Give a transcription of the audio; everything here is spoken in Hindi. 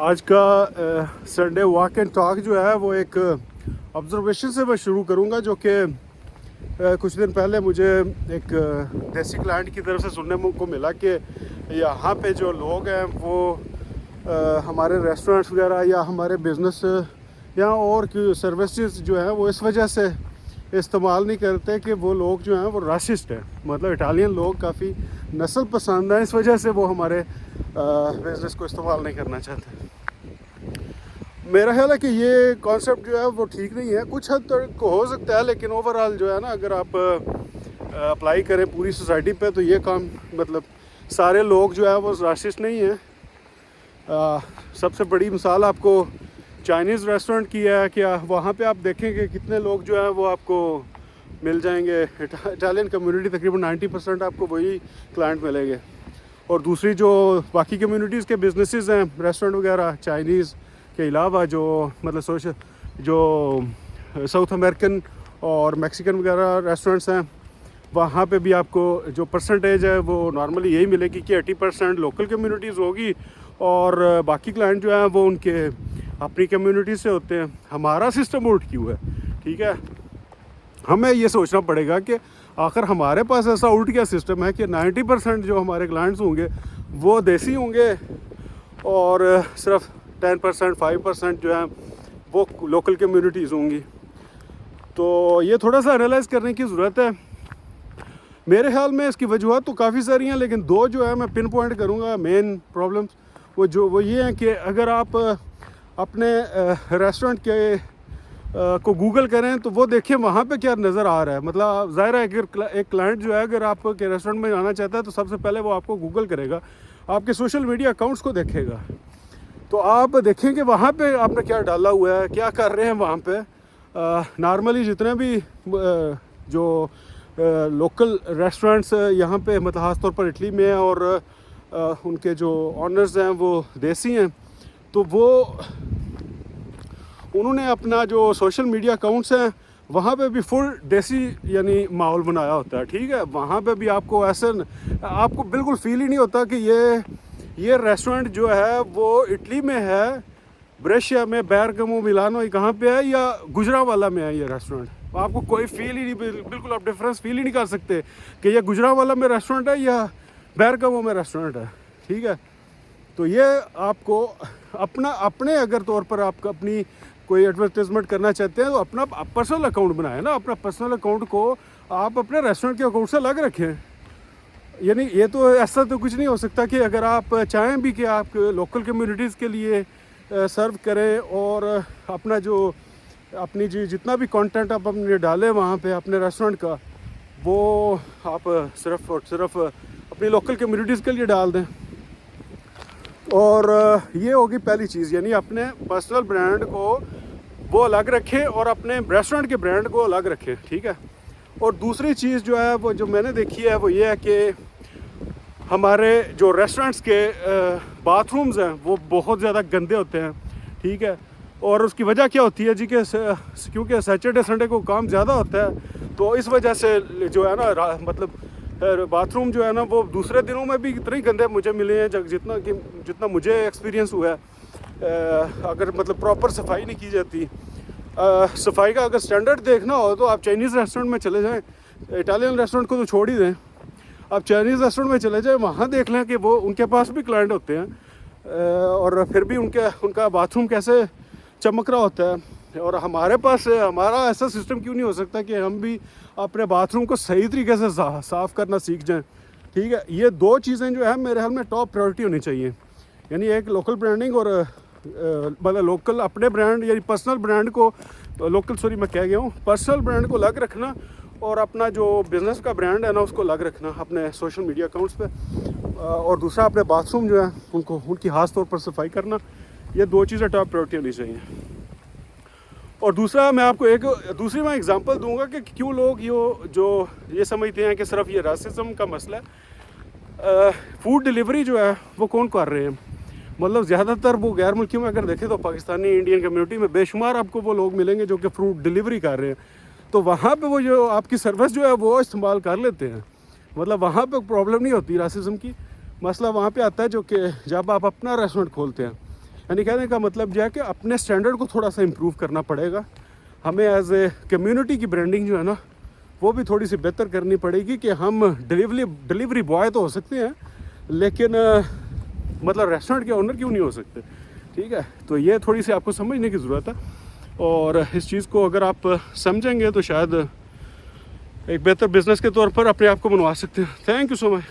आज का संडे वॉक एंड टॉक जो है वो एक ऑब्जर्वेशन से मैं शुरू करूंगा, जो कि कुछ दिन पहले मुझे एक देसी क्लाइंट की तरफ से सुनने को मिला कि यहाँ पे जो लोग हैं वो हमारे रेस्टोरेंट्स वगैरह या हमारे बिज़नेस या और सर्विसेज जो हैं वो इस वजह से इस्तेमाल नहीं करते कि वो लोग जो हैं वो रासिस्ट हैं। मतलब इटालियन लोग काफ़ी नस्ल पसंद हैं, इस वजह से वो हमारे बिज़नेस को इस्तेमाल नहीं करना चाहते। मेरा ख्याल है कि ये कॉन्सेप्ट जो है वो ठीक नहीं है। कुछ हद तक हो सकता है, लेकिन ओवरऑल जो है ना, अगर आप अप्लाई करें पूरी सोसाइटी पे तो ये काम मतलब सारे लोग जो है वो रासिस्ट नहीं हैं। सबसे बड़ी मिसाल आपको चाइनीज़ रेस्टोरेंट की है कि वहाँ पे आप देखेंगे कितने लोग जो हैं वो आपको मिल जाएंगे। इटालियन कम्युनिटी तकरीबन 90% आपको वही क्लाइंट मिलेंगे। और दूसरी जो बाकी कम्युनिटीज़ के बिजनेसेस हैं, रेस्टोरेंट वगैरह, चाइनीज़ के अलावा जो मतलब सोशल जो साउथ अमेरिकन और मैक्सिकन वगैरह रेस्टोरेंट्स हैं, वहाँ पे भी आपको जो परसेंटेज है वो नॉर्मली यही मिलेगी कि 80% लोकल कम्युनिटीज़ होगी और बाकी क्लाइंट जो है वो उनके अपनी कम्युनिटी से होते हैं। हमारा सिस्टम उल्ट क्यों है? ठीक है, हमें ये सोचना पड़ेगा कि आखिर हमारे पास ऐसा उल्ट क्या सिस्टम है कि 90% जो हमारे क्लाइंट्स होंगे वो देसी होंगे और सिर्फ 10% 5% जो है वो लोकल कम्युनिटीज़ होंगी। तो ये थोड़ा सा एनालाइज करने की ज़रूरत है। मेरे ख्याल में इसकी वजूहत तो काफ़ी सारी हैं, लेकिन दो जो है मैं पिन पॉइंट करूँगा मेन प्रॉब्लम्स। वो ये हैं कि अगर आप अपने रेस्टोरेंट के को गूगल करें तो वो देखें वहाँ पे क्या नज़र आ रहा है। मतलब ज़ाहिर है अगर एक क्लाइंट जो है अगर आपके रेस्टोरेंट में आना चाहता है तो सबसे पहले वो आपको गूगल करेगा, आपके सोशल मीडिया अकाउंट्स को देखेगा। तो आप देखेंगे वहाँ पे आपने क्या डाला हुआ है, क्या कर रहे हैं वहाँ पे। नॉर्मली जितने भी जो लोकल रेस्टोरेंट्स यहाँ पे मतलब ख़ास तौर पर इटली में है और उनके जो ऑनर्स हैं वो देसी हैं, तो वो उन्होंने अपना जो सोशल मीडिया अकाउंट्स हैं वहाँ पे भी फुल देसी यानी माहौल बनाया होता है। ठीक है, वहाँ पे भी आपको ऐसे आपको बिल्कुल फील ही नहीं होता कि ये रेस्टोरेंट जो है वो इटली में है, ब्रेशिया में, बेरगमो, मिलानो, कहाँ पे है, या गुजरांवाला में है ये रेस्टोरेंट। आपको कोई फील ही नहीं, बिल्कुल आप डिफरेंस फील ही नहीं कर सकते कि ये गुजरांवाला में रेस्टोरेंट है या बेरगमो में रेस्टोरेंट है। ठीक है, तो ये आपको अपने अगर तौर पर आप अपनी कोई एडवर्टाइजमेंट करना चाहते हैं तो अपना पर्सनल अकाउंट बनाएं ना। अपना पर्सनल अकाउंट को आप अपने रेस्टोरेंट के अकाउंट से अलग रखें। यानी ये तो ऐसा तो कुछ नहीं हो सकता कि अगर आप चाहें भी कि आप लोकल कम्युनिटीज़ के लिए सर्व करें और अपना जो अपनी जी जितना भी कंटेंट आप अपने डालें वहाँ पे अपने रेस्टोरेंट का, वो आप सिर्फ और सिर्फ अपनी लोकल कम्युनिटीज़ के लिए डाल दें। और ये होगी पहली चीज़, यानी अपने पर्सनल ब्रांड को वो अलग रखें और अपने रेस्टोरेंट के ब्रांड को अलग रखें। ठीक है, और दूसरी चीज़ जो है वो जो मैंने देखी है वो ये है कि हमारे जो रेस्टोरेंट्स के बाथरूम्स हैं वो बहुत ज़्यादा गंदे होते हैं। ठीक है, और उसकी वजह क्या होती है जी कि क्योंकि सैटरडे संडे को काम ज़्यादा होता है, तो इस वजह से जो है ना मतलब बाथरूम जो है ना वो दूसरे दिनों में भी इतने ही गंदे मुझे मिले हैं जितना मुझे एक्सपीरियंस हुआ है। अगर मतलब प्रॉपर सफाई नहीं की जाती, सफाई का अगर स्टैंडर्ड देखना हो तो आप चाइनीज़ रेस्टोरेंट में चले जाएं। इटालियन रेस्टोरेंट को तो छोड़ ही दें, आप चाइनीज़ रेस्टोरेंट में चले जाएं, वहाँ देख लें कि वो उनके पास भी क्लाइंट होते हैं और फिर भी उनका बाथरूम कैसे चमक रहा होता है। और हमारे पास हमारा ऐसा सिस्टम क्यों नहीं हो सकता कि हम भी अपने बाथरूम को सही तरीके से साफ़ करना सीख जाएं। ठीक है, ये दो चीज़ें जो है मेरे ख्याल में टॉप प्रायोरिटी होनी चाहिए। यानी एक लोकल ब्रांडिंग और मतलब लोकल अपने ब्रांड यानी पर्सनल ब्रांड को पर्सनल ब्रांड को अलग रखना और अपना जो बिज़नेस का ब्रांड है ना उसको अलग रखना अपने सोशल मीडिया अकाउंट्स पे। और दूसरा अपने बाथरूम जो है उनकी खास तौर पर सफाई करना। ये दो चीज़ें टॉप प्रायोरिटी होनी चाहिए। और दूसरा मैं आपको दूसरी मैं एग्जांपल दूंगा कि क्यों लोग ये समझते हैं कि सिर्फ ये रासिज्म का मसला है। फूड डिलीवरी जो है वो कौन कर रहे हैं? मतलब ज़्यादातर वो गैर मुल्कियों में अगर देखें तो पाकिस्तानी इंडियन कम्युनिटी में बेशुमार आपको वो लोग मिलेंगे जो कि फूड डिलीवरी कर रहे हैं। तो वहाँ पे वो जो आपकी सर्विस जो है वो इस्तेमाल कर लेते हैं। मतलब वहाँ पे प्रॉब्लम नहीं होती रासिज्म की। मसला वहाँ पे आता है जो कि जब आप अपना रेस्टोरेंट खोलते हैं यानी कहने का मतलब जो है कि अपने स्टैंडर्ड को थोड़ा सा इम्प्रूव करना पड़ेगा हमें। एज ए कम्युनिटी की ब्रांडिंग जो है ना वो भी थोड़ी सी बेहतर करनी पड़ेगी कि हम डिलीवरी बॉय तो हो सकते हैं लेकिन मतलब रेस्टोरेंट के ओनर क्यों नहीं हो सकते, ठीक है। तो ये थोड़ी सी आपको समझने की ज़रूरत है और इस चीज़ को अगर आप समझेंगे तो शायद एक बेहतर बिजनेस के तौर पर अपने आप को बनवा सकते हैं। Thank you so much.